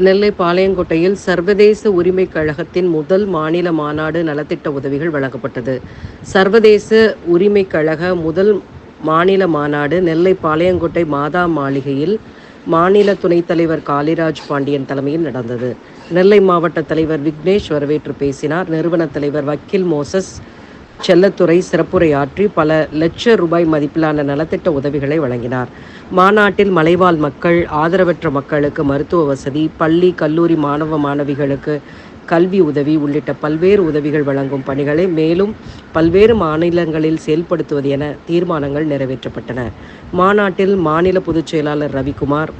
நெல்லை பாளையங்கோட்டையில் சர்வதேச உரிமைக் கழகத்தின் முதல் மாநில மாநாடு நலத்திட்ட உதவிகள் வழங்கப்பட்டது. சர்வதேச உரிமைக் கழக முதல் மாநில மாநாடு நெல்லை பாளையங்கோட்டை மாதா மாளிகையில் மாநில துணைத் தலைவர் காளிராஜ் பாண்டியன் தலைமையில் நடந்தது. நெல்லை மாவட்ட தலைவர் விக்னேஷ் வரவேற்று பேசினார். நிறுவன தலைவர் வக்கீல் மோசஸ் செல்லத்துறை சிறப்புரையாற்றி பல லட்ச ரூபாய் மதிப்பிலான நலத்திட்ட உதவிகளை வழங்கினார். மாநாட்டில் மலைவாழ் மக்கள், ஆதரவற்ற மக்களுக்கு மருத்துவ வசதி, பள்ளி கல்லூரி மாணவ மாணவிகளுக்கு கல்வி உதவி உள்ளிட்ட பல்வேறு உதவிகள் வழங்கும் பணிகளை மேலும் பல்வேறு மாநிலங்களில் செயல்படுத்துவது என தீர்மானங்கள் நிறைவேற்றப்பட்டன. மாநாட்டில் மாநில பொதுச் செயலாளர் ரவிக்குமார்,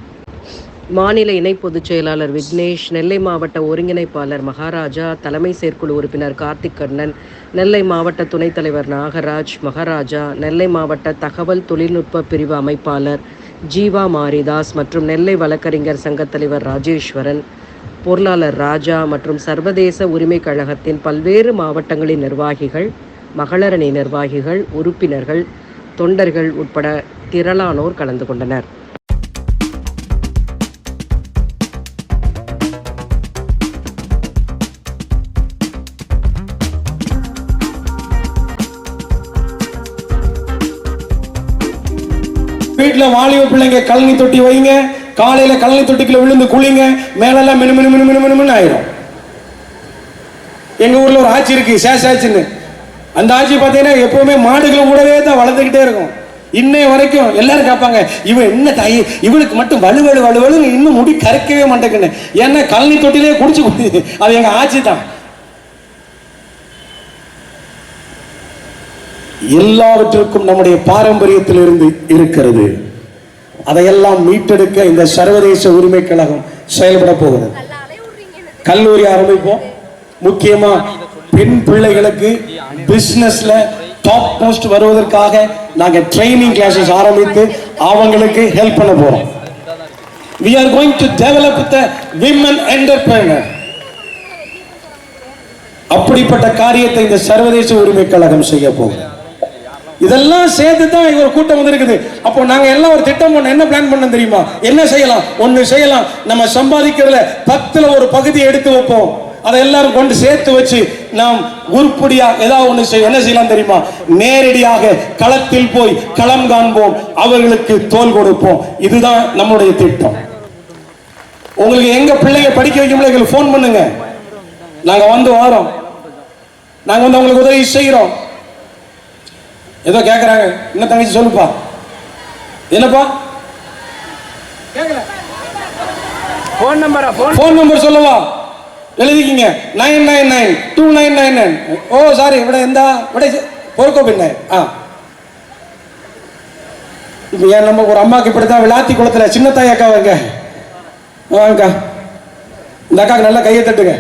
மாநில இணை பொதுச் செயலாளர் விக்னேஷ், நெல்லை மாவட்ட ஒருங்கிணைப்பாளர் மகாராஜா, தலைமை செயற்குழு உறுப்பினர் கார்த்திக் கண்ணன், நெல்லை மாவட்ட துணைத் தலைவர் நாகராஜ், மகாராஜா, நெல்லை மாவட்ட தகவல் தொழில்நுட்ப பிரிவு அமைப்பாளர் ஜீவா மாரிதாஸ் மற்றும் நெல்லை வழக்கறிஞர் சங்க தலைவர் ராஜேஸ்வரன், பொருளாளர் ராஜா மற்றும் சர்வதேச உரிமைக் கழகத்தின் பல்வேறு மாவட்டங்களின் நிர்வாகிகள், மகளிரணி நிர்வாகிகள், உறுப்பினர்கள், தொண்டர்கள் உட்பட திரளானோர் கலந்து கொண்டனர். வீட்டில் வாலிப பிள்ளைங்க கழனி தொட்டி வைங்க, காலையில கழனி தொட்டிக்குள்ள விழுந்து குளிங்க, மேலெல்லாம் மினு மினு மினு மினு மினு ஆயிரும். எங்க ஊர்ல ஒரு ஆட்சி இருக்கு, சேஷாச்சின்னு. அந்த ஆட்சி பார்த்தீங்கன்னா எப்பவுமே மாடுகளை கூடவே தான் வளர்ந்துக்கிட்டே இருக்கும். இன்னைய வரைக்கும் எல்லாரும் கேட்பாங்க, இவன் என்ன தாயி, இவனுக்கு மட்டும் வலுவலு வலுவலு இன்னும் முடி கரைக்கவே மாட்டேங்குன்னு. ஏன்னா கழனி தொட்டிலே குடிச்சு அது எங்க ஆட்சி தான். எல்லாவற்றிற்கும் நம்முடைய பாரம்பரியத்தில் இருந்து இருக்கிறது. அதையெல்லாம் மீட்டெடுக்க இந்த சர்வதேச உரிமை கழகம் செயல்பட போகிறது. கல்லூரி ஆரம்பிப்போம். முக்கியமா பெண் பிள்ளைகளுக்கு பிசினஸ்ல டாப் மோஸ்ட் வருவதற்காக நாங்க ட்ரைனிங் கிளாஸஸ் ஆரம்பித்து அவங்களுக்கு ஹெல்ப் பண்ண போறோம். We are going to develop the women entrepreneur. அப்படிப்பட்ட காரியத்தை இந்த சர்வதேச உரிமை கழகம் செய்ய போகுது. இதெல்லாம் சேர்த்து தான் ஒரு கூட்டம் வந்திருக்குது. அப்போ நாங்க எல்லாம் ஒரு திட்டம் பண்ண என்ன பிளான் பண்ண தெரியுமா? என்ன செய்யலாம்? ஒன்னு செய்யலாம், நம்ம சம்பாதிக்கிறதுல 10ல் ஒரு பகுதியை எடுத்து வைப்போம். அதை எல்லாரும் கொண்டு சேர்த்து வச்சு நாம் உருப்படியா ஏதாவது ஒண்ணு என்ன செய்யலாம் தெரியுமா? நேரடியாக களத்தில் போய் களம் காண்போம், அவர்களுக்கு தோல் கொடுப்போம். இதுதான் நம்முடைய திட்டம். உங்களுக்கு எங்க பிள்ளைங்க படிக்க வைக்க முடியல, எங்களுக்கு போன் பண்ணுங்க, நாங்க வந்து வரோம், நாங்க வந்து உங்களுக்கு உதவி செய்யறோம். ஏதோ கேட்கறாங்க, என்ன தங்கச்சி சொல்லுப்பா, என்னப்பா கேட்கல, போன் நம்பர் சொல்லவா? எழுதிக்கிங்க 9992999. ஓ சாரி, ഇവിടെ എന്താ ഇവിടെ പോർക്കോ പിന്നെ இப்போ ஏன் நம்ம ஒரு அம்மாக்கு இப்படித்தான் விளாத்தி குளத்துல சின்ன தாய் அக்கா வாங்க, இந்த அக்காவுக்கு நல்லா கையை தட்டுங்க.